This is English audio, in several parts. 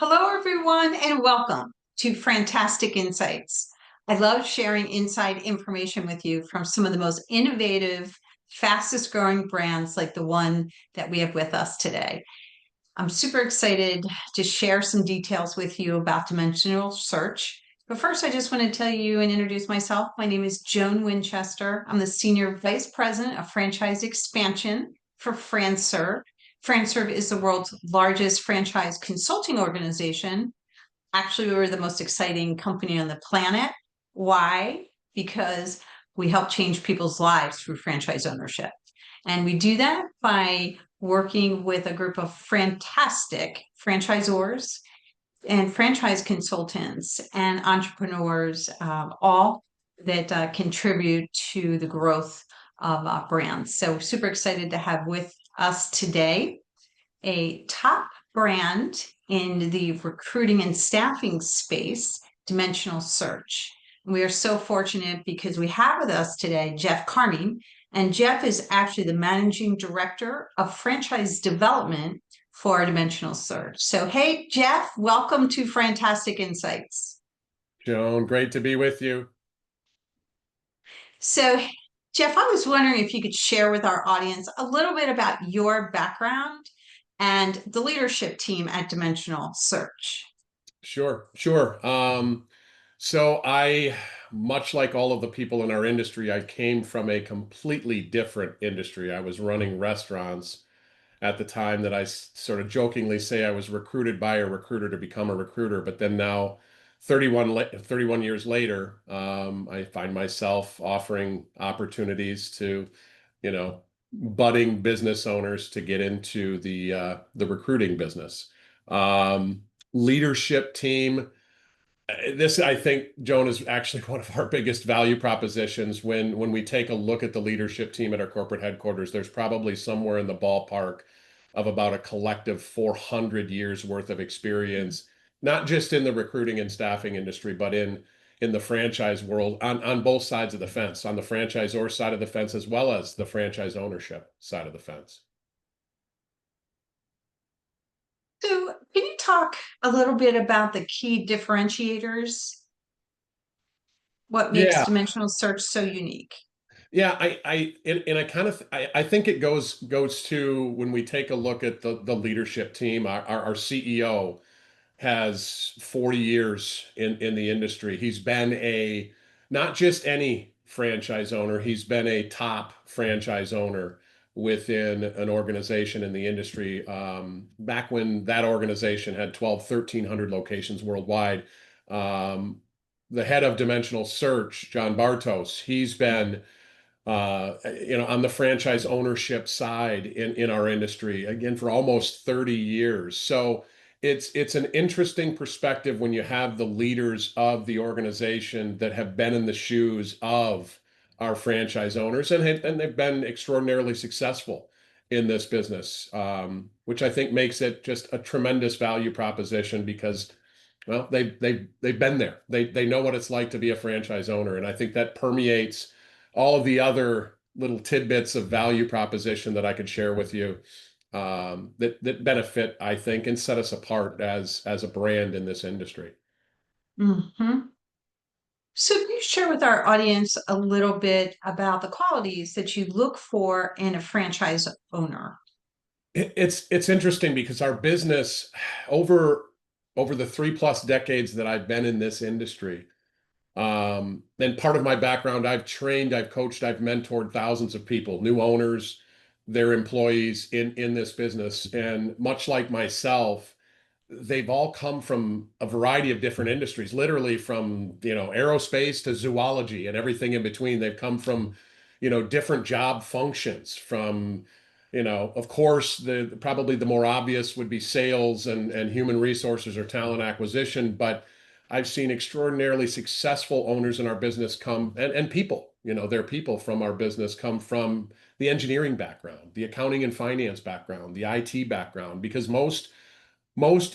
Hello, everyone, and welcome to FranTastic InSights. I love sharing inside information with you from some of the most innovative, fastest growing brands like the one that we have with us today. I'm super excited to share some details with you about dimensional search. But first, I just want to tell you and introduce myself. My name is Joan Winchester. I'm the Senior Vice President of Franchise Expansion for FranServe. FranServe is the world's largest franchise consulting organization. Actually, we're the most exciting company on the planet. Why? Because we help change people's lives through franchise ownership. And we do that by working with a group of fantastic franchisors and franchise consultants and entrepreneurs, all that contribute to the growth of brands. So super excited to have with us today a top brand in the recruiting and staffing space, Dimensional Search. We are so fortunate because we have with us today Jeff Carmean, and Jeff is actually the managing director of franchise development for Dimensional Search. So, hey, Jeff, welcome to FranTastic InSights. Joan, great to be with you. So, Jeff, I was wondering if you could share with our audience a little bit about your background and the leadership team at Dimensional Search. Sure. So much like all of the people in our industry, I came from a completely different industry. I was running restaurants at the time that I sort of jokingly say I was recruited by a recruiter to become a recruiter. But then now, 31 years later, I find myself offering opportunities to, budding business owners to get into the recruiting business. Leadership team. This, I think, Joan, is actually one of our biggest value propositions. When we take a look at the leadership team at our corporate headquarters, there's probably somewhere in the ballpark of about a collective 400 years worth of experience, not just in the recruiting and staffing industry, but in the franchise world on both sides of the fence, on the franchisor side of the fence, as well as the franchise ownership side of the fence. So, can you talk a little bit about the key differentiators? What makes Yeah. Dimensional Search so unique? Yeah, I think it goes to when we take a look at the leadership team. Our CEO has 40 years in the industry. He's been not just any franchise owner, he's been a top franchise owner within an organization in the industry. Back when that organization had 1,300 locations worldwide. The head of Dimensional Search, John Bartos, he's been on the franchise ownership side in our industry, again, for almost 30 years. So it's an interesting perspective when you have the leaders of the organization that have been in the shoes of our franchise owners, and they've been extraordinarily successful in this business, which I think makes it just a tremendous value proposition because, well, they've been there. They know what it's like to be a franchise owner, and I think that permeates all of the other little tidbits of value proposition that I could share with you, that benefit, I think, and set us apart as a brand in this industry. Mm-hmm. So, can you share with our audience a little bit about the qualities that you look for in a franchise owner? It's interesting because our business over the 3+ decades that I've been in this industry, and part of my background, I've trained, I've coached, I've mentored thousands of people, new owners, their employees in this business. And much like myself, they've all come from a variety of different industries, literally from, aerospace to zoology and everything in between. They've come from, different job functions from, of course, probably the more obvious would be sales and human resources or talent acquisition. But I've seen extraordinarily successful owners in our business come and people, their people from our business come from the engineering background, the accounting and finance background, the IT background, because most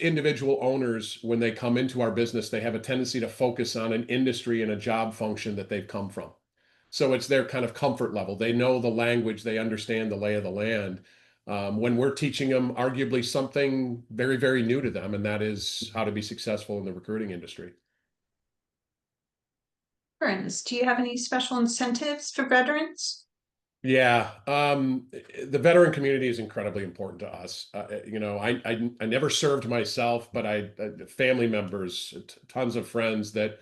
individual owners, when they come into our business, they have a tendency to focus on an industry and a job function that they've come from. So it's their kind of comfort level. They know the language, they understand the lay of the land. when we're teaching them arguably something very, very new to them, and that is how to be successful in the recruiting industry. Veterans, do you have any special incentives for veterans? Yeah, the veteran community is incredibly important to us. I never served myself, but I family members, tons of friends that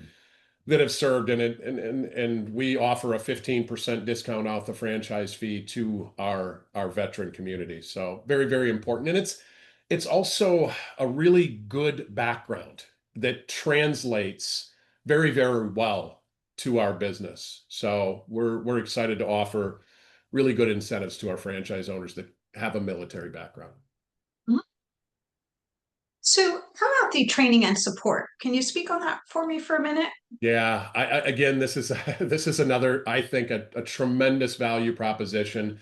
have served in it, and we offer a 15% discount off the franchise fee to our veteran community. So very, very important. And it's also a really good background that translates very, very well to our business. So we're excited to offer really good incentives to our franchise owners that have a military background. Mhm. So, how about the training and support? Can you speak on that for me for a minute? Yeah, again, this is this is another, I think, a tremendous value proposition.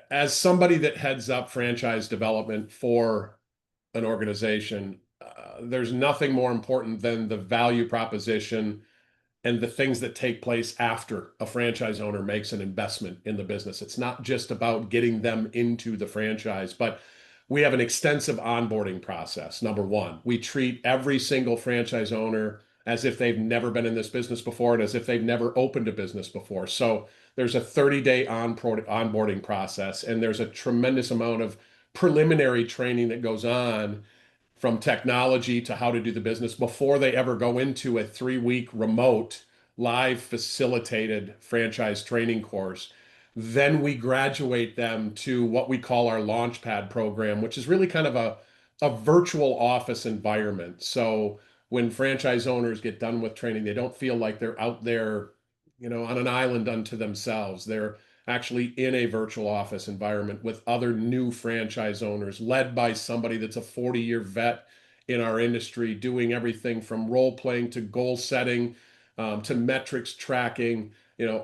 As somebody that heads up franchise development for an organization, there's nothing more important than the value proposition and the things that take place after a franchise owner makes an investment in the business. It's not just about getting them into the franchise, but we have an extensive onboarding process. Number one, we treat every single franchise owner as if they've never been in this business before and as if they've never opened a business before. So there's a 30-day onboarding process, and there's a tremendous amount of preliminary training that goes on, from technology to how to do the business, before they ever go into a 3-week remote live facilitated franchise training course. Then we graduate them to what we call our Launchpad program, which is really kind of a virtual office environment. So when franchise owners get done with training, they don't feel like they're out there, on an island unto themselves. They're actually in a virtual office environment with other new franchise owners, led by somebody that's a 40-year vet in our industry, doing everything from role playing to goal setting, to metrics tracking,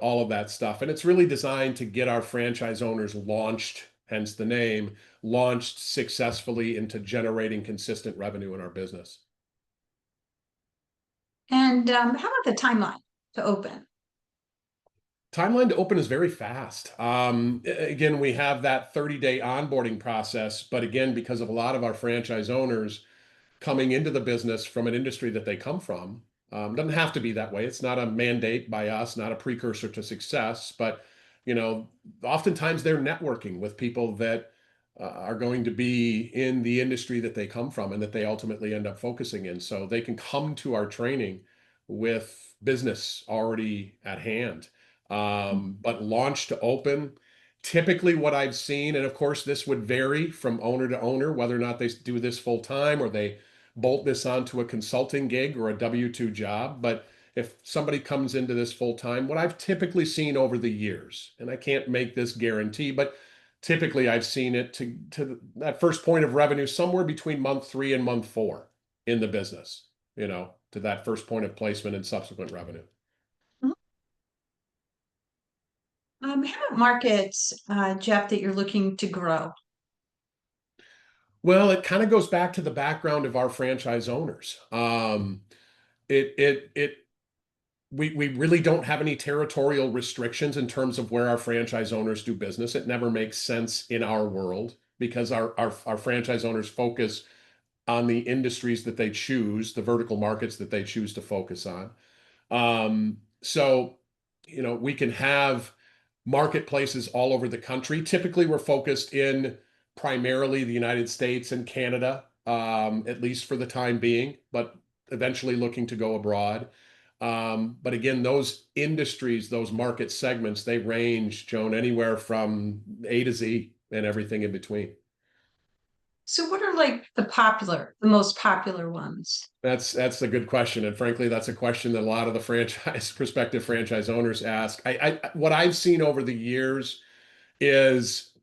all of that stuff. And it's really designed to get our franchise owners launched, hence the name, launched successfully into generating consistent revenue in our business. And how about the timeline to open? Timeline to open is very fast. Again, we have that 30-day onboarding process, but again, because of a lot of our franchise owners coming into the business from an industry that they come from, doesn't have to be that way. It's not a mandate by us, not a precursor to success, but oftentimes they're networking with people that are going to be in the industry that they come from and that they ultimately end up focusing in. So they can come to our training with business already at hand. But launch to open, typically what I've seen, and of course this would vary from owner to owner, whether or not they do this full time or they bolt this onto a consulting gig or a W-2 job. But if somebody comes into this full time, what I've typically seen over the years, and I can't make this guarantee, but typically I've seen it to that first point of revenue somewhere between month 3 and month 4 in the business, to that first point of placement and subsequent revenue. How about markets, Jeff, that you're looking to grow? Well, it kind of goes back to the background of our franchise owners. It it it we really don't have any territorial restrictions in terms of where our franchise owners do business. It never makes sense in our world because our franchise owners focus on the industries that they choose, the vertical markets that they choose to focus on. So, we can have marketplaces all over the country. Typically, we're focused in primarily the United States and Canada, at least for the time being, but eventually looking to go abroad. But again, those industries, those market segments, they range, Joan, anywhere from A to Z and everything in between. So, what are like the most popular ones? That's a good question, and frankly, that's a question that a lot of the prospective franchise owners ask. What I've seen over the years is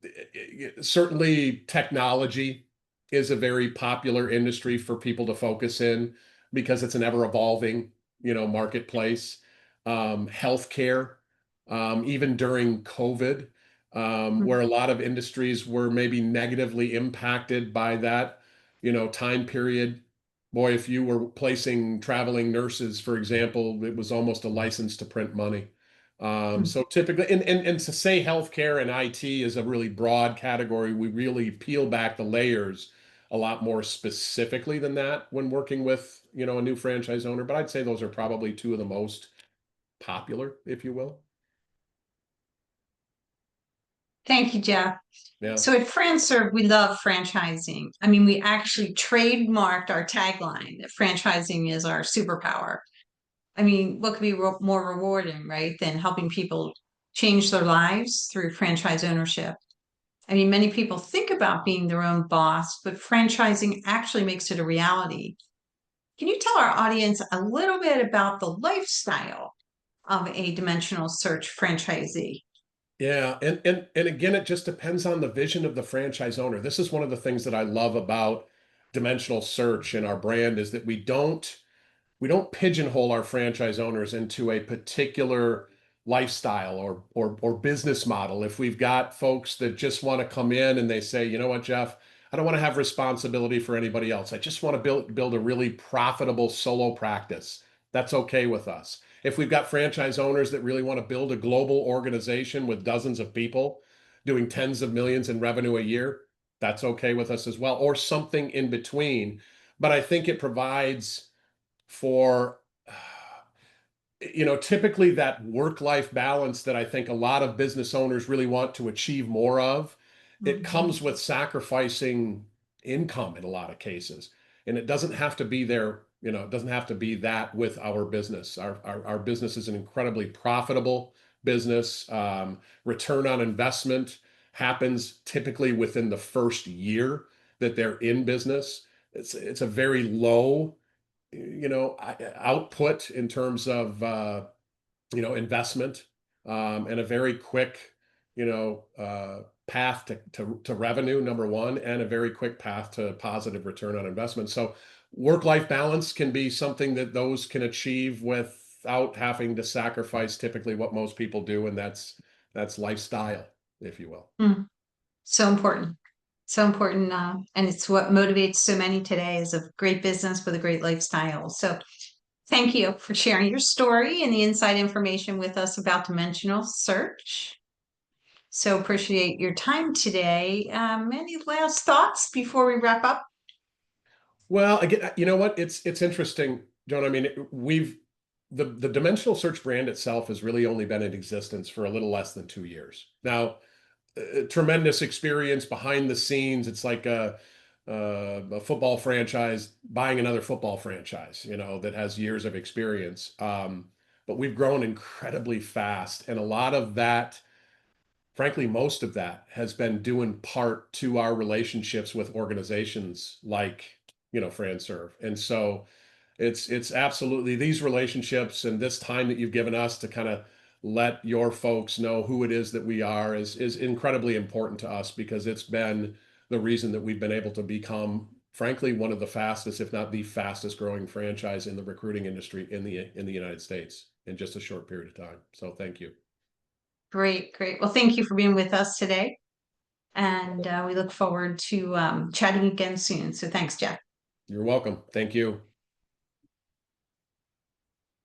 certainly technology is a very popular industry for people to focus in because it's an ever evolving, marketplace. Healthcare, even during COVID, where a lot of industries were maybe negatively impacted by that, time period. Boy, if you were placing traveling nurses, for example, it was almost a license to print money. Mm. So typically, and to say healthcare and IT is a really broad category, we really peel back the layers a lot more specifically than that when working with, a new franchise owner. But I'd say those are probably two of the most popular, if you will. Thank you, Jeff. Yeah. So at FranServe, we love franchising. I mean, we actually trademarked our tagline that franchising is our superpower. I mean, what could be more rewarding, right, than helping people change their lives through franchise ownership? I mean, many people think about being their own boss, but franchising actually makes it a reality. Can you tell our audience a little bit about the lifestyle of a dimensional search franchisee? Yeah, and again, it just depends on the vision of the franchise owner. This is one of the things that I love about Dimensional Search and our brand is that we don't pigeonhole our franchise owners into a particular lifestyle or business model. If we've got folks that just want to come in and they say, you know what, Jeff, I don't want to have responsibility for anybody else. I just want to build a really profitable solo practice. That's okay with us. If we've got franchise owners that really want to build a global organization with dozens of people doing tens of millions in revenue a year, that's okay with us as well, or something in between. But I think it provides for typically that work-life balance that I think a lot of business owners really want to achieve more of. It Mhm. comes with sacrificing income in a lot of cases, and it doesn't have to be there. It doesn't have to be that with our business. Our business is an incredibly profitable business. Return on investment happens typically within the first year that they're in business. It's a very low output in terms of investment, and a very quick path to revenue, number one, and a very quick path to positive return on investment. So work-life balance can be something that those can achieve without having to sacrifice typically what most people do, and that's lifestyle, if you will. Mm. So important. So important. And it's what motivates so many today is a great business with a great lifestyle. So thank you for sharing your story and the inside information with us about dimensional search. So appreciate your time today. Any last thoughts before we wrap up? Well, again, you know what? It's interesting, Joan. I mean, the dimensional search brand itself has really only been in existence for a little less than 2 years. Now, tremendous experience behind the scenes. It's like a football franchise buying another football franchise, that has years of experience. But we've grown incredibly fast, and a lot of that, frankly, most of that has been due in part to our relationships with organizations like, FranServe. And so it's absolutely these relationships and this time that you've given us to kind of let your folks know who it is that we are is incredibly important to us because it's been the reason that we've been able to become, frankly, one of the fastest, if not the fastest growing franchise in the recruiting industry in the United States in just a short period of time. So thank you. Great, great. Well, thank you for being with us today. And we look forward to chatting again soon. So thanks, Jeff. You're welcome. Thank you.